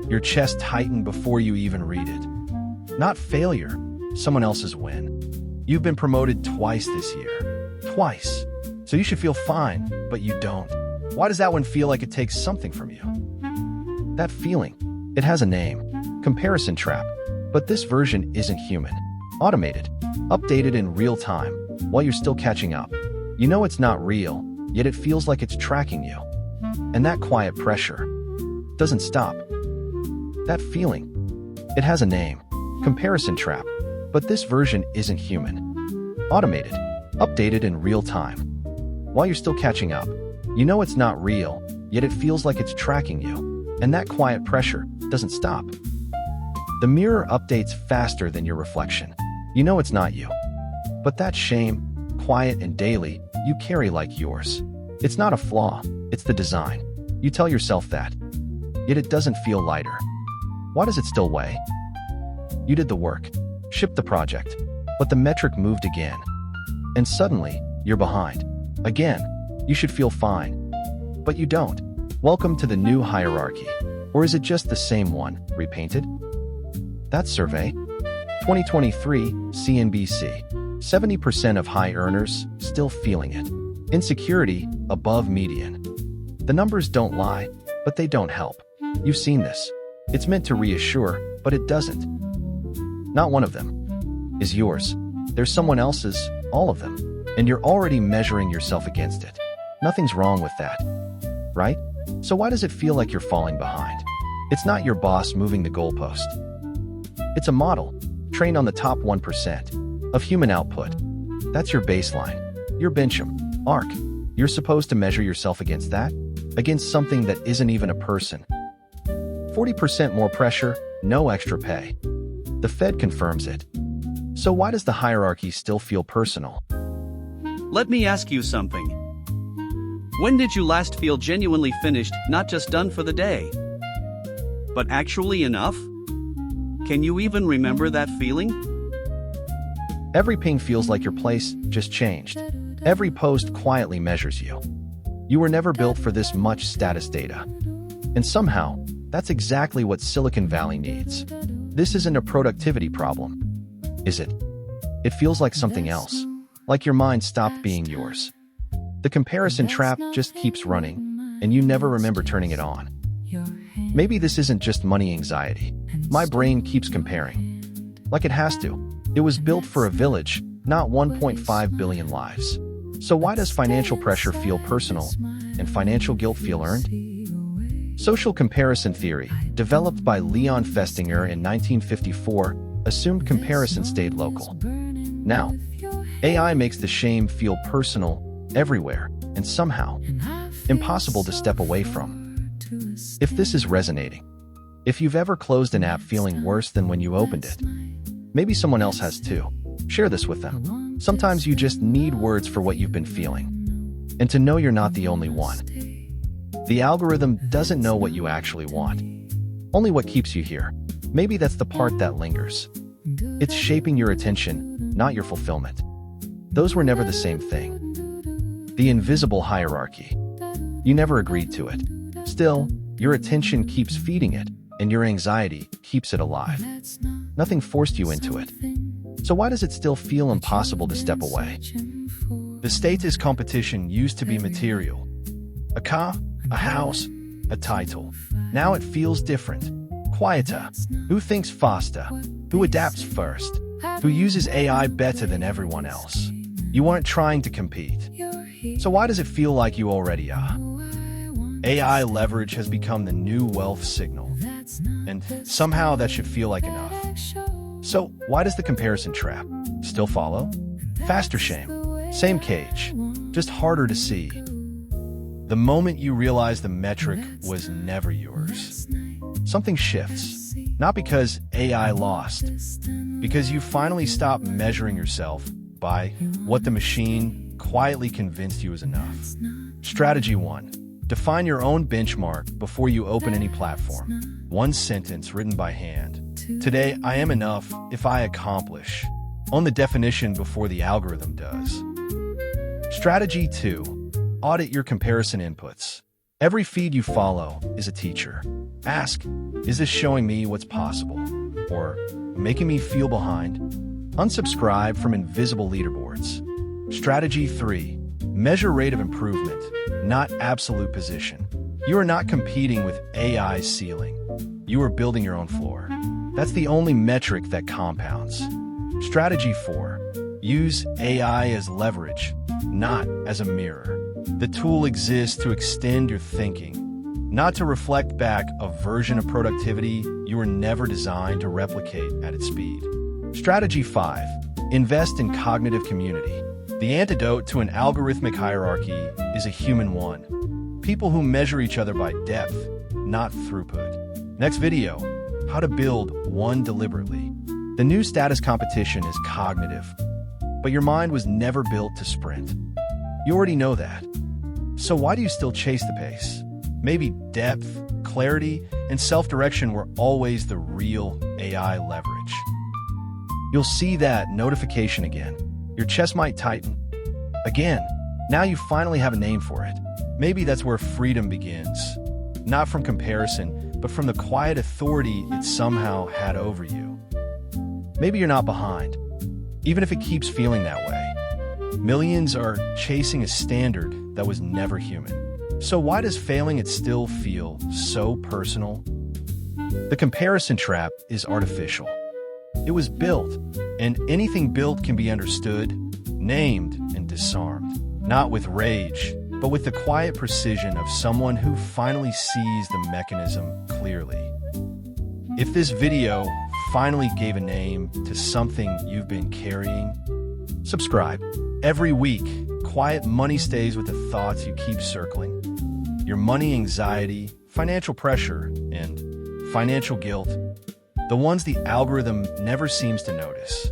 Your chest tighten before you even read it. Not failure, someone else's win. You've been promoted twice this year. Twice. So you should feel fine, but you don't. Why does that one feel like it takes something from you? That feeling, it has a name. Comparison trap. But this version isn't human. Automated. Updated in real time, while you're still catching up. You know it's not real, yet it feels like it's tracking you. And that quiet pressure doesn't stop. That feeling, it has a name. Comparison trap. But this version isn't human. Automated. Updated in real time. While you're still catching up. You know it's not real, yet it feels like it's tracking you. And that quiet pressure doesn't stop. The mirror updates faster than your reflection. You know it's not you. But that shame, quiet and daily, you carry like yours. It's not a flaw, it's the design. You tell yourself that. Yet it doesn't feel lighter. Why does it still weigh? You did the work, shipped the project, but the metric moved again. And suddenly, you're behind. Again, you should feel fine. But you don't. Welcome to the new hierarchy. Or is it just the same one, repainted? That survey? 2023, CNBC. 70% of high earners still feeling it. Insecurity, above median. The numbers don't lie, but they don't help. You've seen this. It's meant to reassure, but it doesn't. Not one of them is yours. There's someone else's, all of them. And you're already measuring yourself against it. Nothing's wrong with that, right? So why does it feel like you're falling behind? It's not your boss moving the goalpost. It's a model, trained on the top 1% of human output. That's your baseline, your benchmark. You're supposed to measure yourself against that, against something that isn't even a person. 40% more pressure, no extra pay. The Fed confirms it. So why does the hierarchy still feel personal? Let me ask you something. When did you last feel genuinely finished, not just done for the day, but actually enough? Can you even remember that feeling? Every ping feels like your place just changed. Every post quietly measures you. You were never built for this much status data. And somehow, that's exactly what Silicon Valley needs. This isn't a productivity problem, is it? It feels like something else, like your mind stopped being yours. The comparison trap just keeps running, and you never remember turning it on. Maybe this isn't just money anxiety. My brain keeps comparing. Like it has to. It was built for a village, not 1.5 billion lives. So why does financial pressure feel personal, and financial guilt feel earned? Social comparison theory, developed by Leon Festinger in 1954, assumed comparison stayed local. Now, AI makes the shame feel personal, everywhere, and somehow impossible to step away from. If this is resonating, if you've ever closed an app feeling worse than when you opened it, maybe someone else has too. Share this with them. Sometimes you just need words for what you've been feeling, and to know you're not the only one. The algorithm doesn't know what you actually want, only what keeps you here. Maybe that's the part that lingers. It's shaping your attention, not your fulfillment. Those were never the same thing. The invisible hierarchy. You never agreed to it. Still, your attention keeps feeding it, and your anxiety keeps it alive. Nothing forced you into it. So why does it still feel impossible to step away? The status competition used to be material. A car, a house, a title. Now it feels different. Quieter. Who thinks faster? Who adapts first? Who uses AI better than everyone else? You aren't trying to compete. So why does it feel like you already are? AI leverage has become the new wealth signal. And somehow that should feel like enough. So why does the comparison trap still follow? Faster shame. Same cage. Just harder to see. The moment you realize the metric was never yours, something shifts. Not because AI lost, because you finally stopped measuring yourself by what the machine quietly convinced you is enough. Strategy 1. Define your own benchmark before you open any platform. One sentence written by hand. Today, I am enough if I accomplish. Own the definition before the algorithm does. Strategy 2. Audit your comparison inputs. Every feed you follow is a teacher. Ask, is this showing me what's possible? Or making me feel behind? Unsubscribe from invisible leaderboards. Strategy 3. Measure rate of improvement, not absolute position. You are not competing with AI's ceiling. You are building your own floor. That's the only metric that compounds. Strategy 4. Use AI as leverage, not as a mirror. The tool exists to extend your thinking, not to reflect back a version of productivity you were never designed to replicate at its speed. Strategy 5. Invest in cognitive community. The antidote to an algorithmic hierarchy is a human one. People who measure each other by depth, not throughput. Next video, how to build one deliberately. The new status competition is cognitive, but your mind was never built to sprint. You already know that. So why do you still chase the pace? Maybe depth, clarity, and self-direction were always the real AI leverage. You'll see that notification again. Your chest might tighten. Again, now you finally have a name for it. Maybe that's where freedom begins. Not from comparison, but from the quiet authority it somehow had over you. Maybe you're not behind, even if it keeps feeling that way. Millions are chasing a standard that was never human. So why does failing it still feel so personal? The comparison trap is artificial. It was built, and anything built can be understood, named, and disarmed. Not with rage, but with the quiet precision of someone who finally sees the mechanism clearly. If this video finally gave a name to something you've been carrying, subscribe. Every week, quiet money stays with the thoughts you keep circling. Your money anxiety, financial pressure, and financial guilt. The ones the algorithm never seems to notice.